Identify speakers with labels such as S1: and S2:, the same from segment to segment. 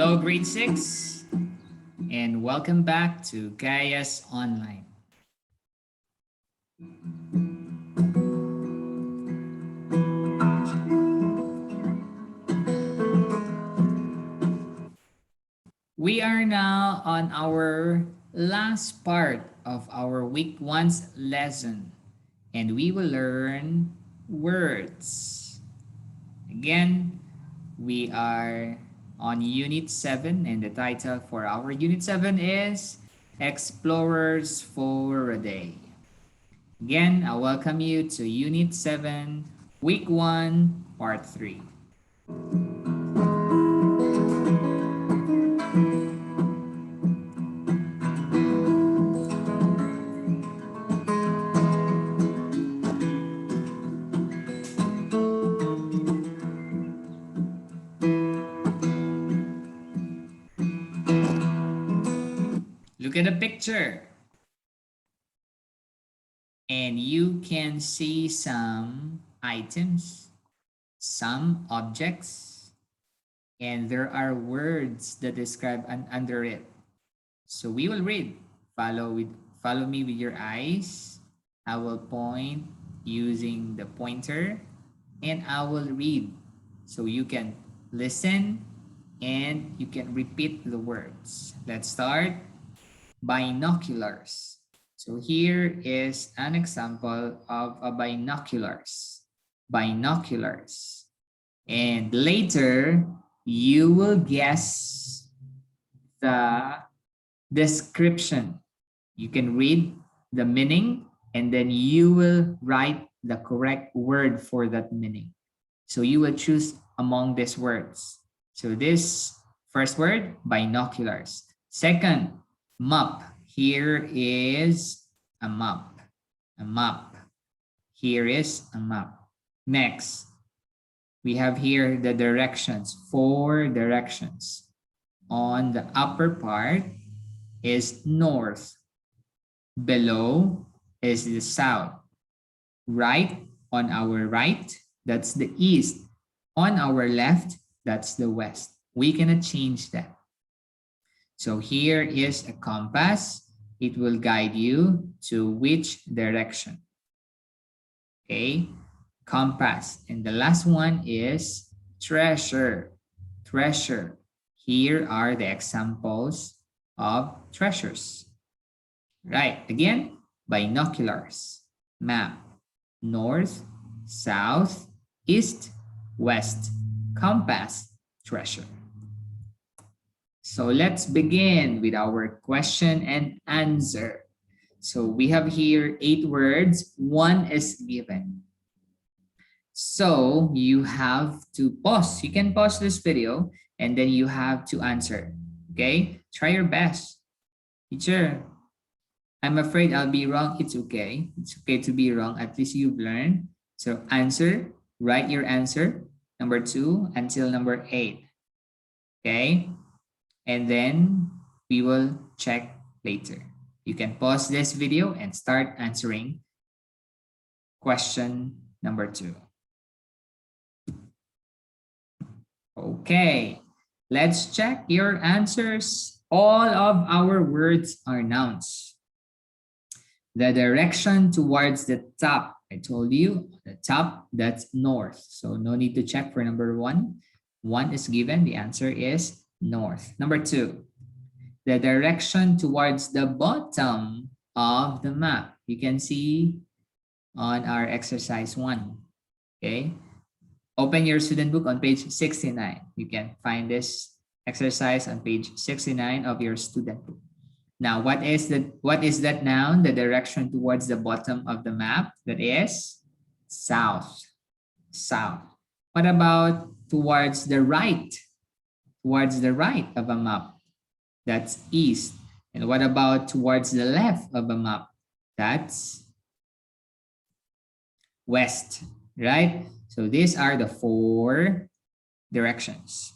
S1: Hello, grade 6, and welcome back to Gaia's Online. We are now on our last part of our week 1's lesson, and we will learn words. Again, we are on Unit 7, and the title for our Unit 7 is Explorers for a Day. Again, I welcome you to Unit 7, Week 1, Part 3. Look at the picture. And you can see some items, some objects, and there are words that describe under it. So we will read. Follow me with your eyes. I will point using the pointer and I will read. So you can listen and you can repeat the words. Let's start. Binoculars. So here is an example of a binoculars. Binoculars. And later, you will guess the description. You can read the meaning and then you will write the correct word for that meaning. So you will choose among these words. So this first word, binoculars. Second, map. Here is a map. A map. Here is a map. Next, we have here the directions, 4 directions. On the upper part is north. Below is the south. Right, on our right, that's the east. On our left, that's the west. We cannot change that. So here is a compass. It will guide you to which direction. Okay, compass. And the last one is treasure. Treasure. Here are the examples of treasures. Right, again, binoculars, map, north, south, east, west, compass, treasure. So let's begin with our question and answer. So we have here 8 words, 1 is given. So you have to pause. You can pause this video and then you have to answer. Okay, try your best. Teacher, I'm afraid I'll be wrong. It's okay. It's okay to be wrong. At least you've learned. So answer, write your answer, number 2 until number 8. Okay. And then we will check later. You can pause this video and start answering question number 2. Okay, let's check your answers. All of our words are nouns. The direction towards the top, I told you, the top, that's north. So no need to check for number 1. 1 is given, the answer is north. Number 2, the direction towards the bottom of the map. You can see on our exercise 1. Okay, open your student book on page 69. You can find this exercise on page 69 of your student book. Now, what is that noun? The direction towards the bottom of the map, that is south. South. What about towards the right? Towards the right of a map, that's east. And what about towards the left of a map? That's west, right? So these are the 4 directions.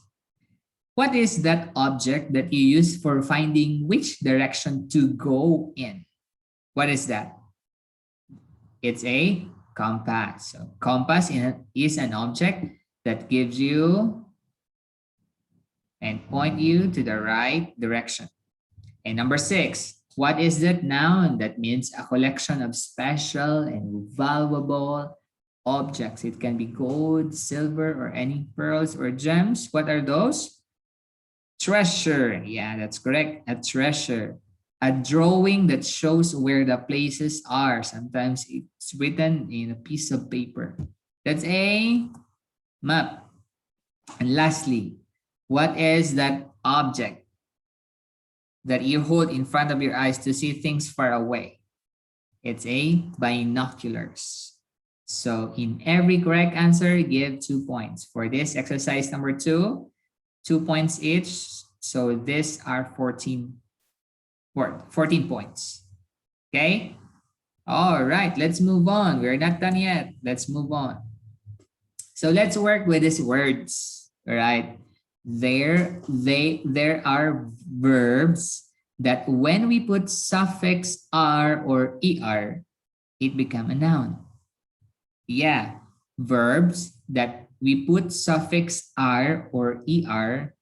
S1: What is that object that you use for finding which direction to go in? What is that? It's a compass. So compass is an object that gives you and point you to the right direction. And number 6, what is that noun? That means a collection of special and valuable objects. It can be gold, silver, or any pearls or gems. What are those? Treasure. Yeah, that's correct. A treasure. A drawing that shows where the places are. Sometimes it's written in a piece of paper. That's a map. And lastly, what is that object that you hold in front of your eyes to see things far away? It's a binoculars. So in every correct answer, give 2 points. For this exercise number 2, 2 points each. So these are 14 points. Okay? All right, let's move on. We're not done yet. Let's move on. So let's work with these words. All right. There are verbs that when we put suffix R or ER, it become a noun. Yeah, verbs that we put suffix R or ER,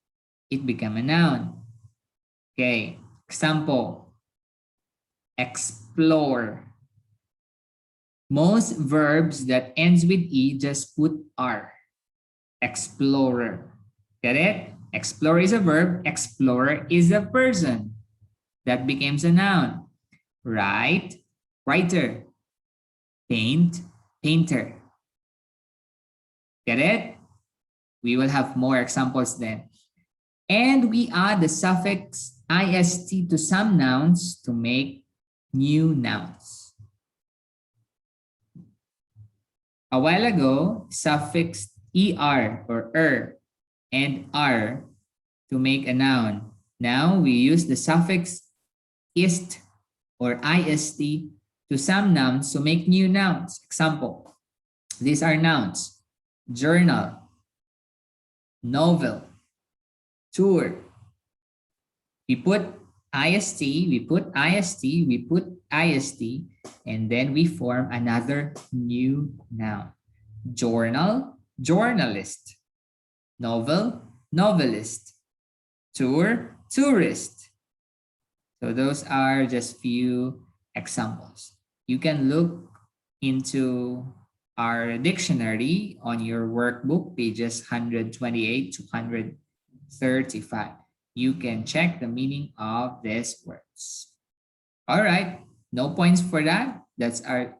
S1: it become a noun. Okay, example, explore. Most verbs that ends with E just put R. Explorer. Get it? Explore is a verb. Explorer is a person. That becomes a noun. Write, writer. Paint, painter. Get it? We will have more examples then. And we add the suffix ist to some nouns to make new nouns. A while ago, suffix er or and r to make a noun. Now we use the suffix ist or ist to some nouns to make new nouns. Example, these are nouns: journal, novel, tour. We put ist, and then we form another new noun. Journal, journalist. Novel, novelist. Tour, tourist. So those are just few examples. You can look into our dictionary on your workbook, pages 128 to 135. You can check the meaning of these words. All right, no points for that. That's our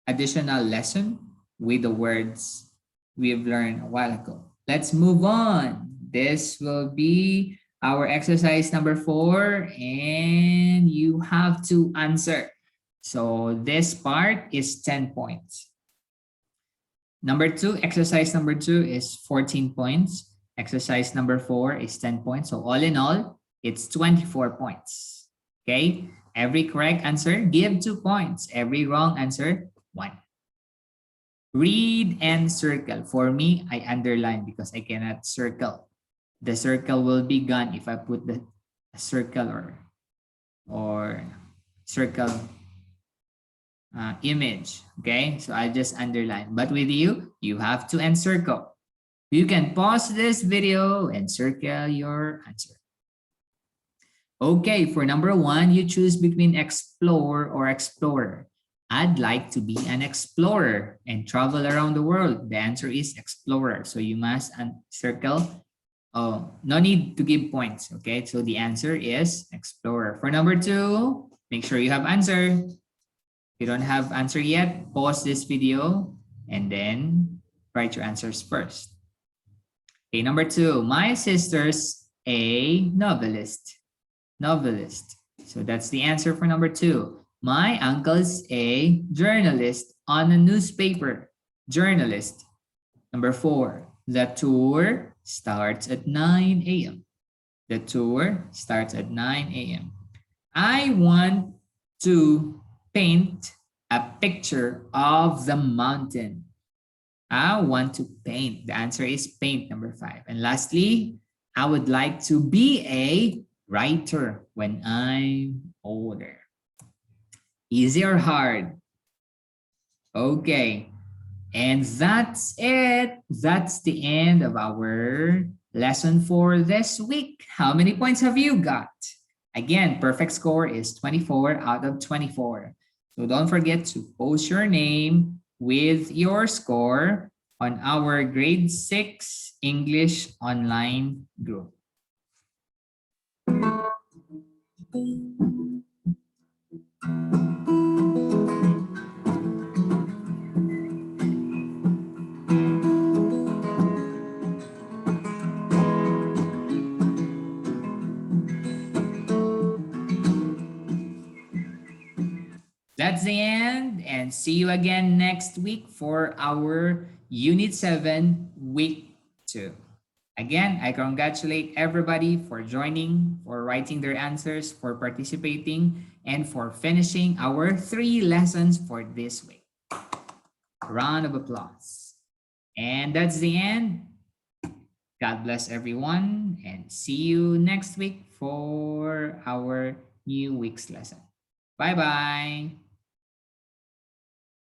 S1: additional lesson with the words we've learned a while ago. Let's move on. This will be our exercise number 4, and you have to answer. So this part is 10 points. Number 2, exercise number 2 is 14 points. Exercise number 4 is 10 points. So all in all, it's 24 points. Okay? Every correct answer, give 2 points. Every wrong answer, 1. Read and circle. For me, I underline because I cannot circle. The circle will be gone if I put the circle or circle image. Okay, so I just underline. But with you, you have to encircle. You can pause this video and circle your answer. Okay, for number 1, you choose between explore or explorer. I'd like to be an explorer and travel around the world. The answer is explorer. So you must circle. Oh, no need to give points. Okay, so the answer is explorer. For number 2, make sure you have answer. If you don't have answer yet, pause this video and then write your answers first. Okay, number 2, my sister's a novelist. Novelist. So that's the answer for number 2. My uncle's a journalist on a newspaper. Journalist. Number 4, the tour starts at 9 a.m. The tour starts at 9 a.m. I want to paint a picture of the mountain. I want to paint. The answer is paint, number 5. And lastly, I would like to be a writer when I'm older. Easy or hard? Okay. And that's it. That's the end of our lesson for this week. How many points have you got? Again, perfect score is 24 out of 24. So don't forget to post your name with your score on our grade 6 English online group. That's the end, and see you again next week for our Unit 7, Week 2. Again, I congratulate everybody for joining, for writing their answers, for participating, and for finishing our 3 lessons for this week. Round of applause. And that's the end. God bless everyone, and see you next week for our new week's lesson. Bye-bye.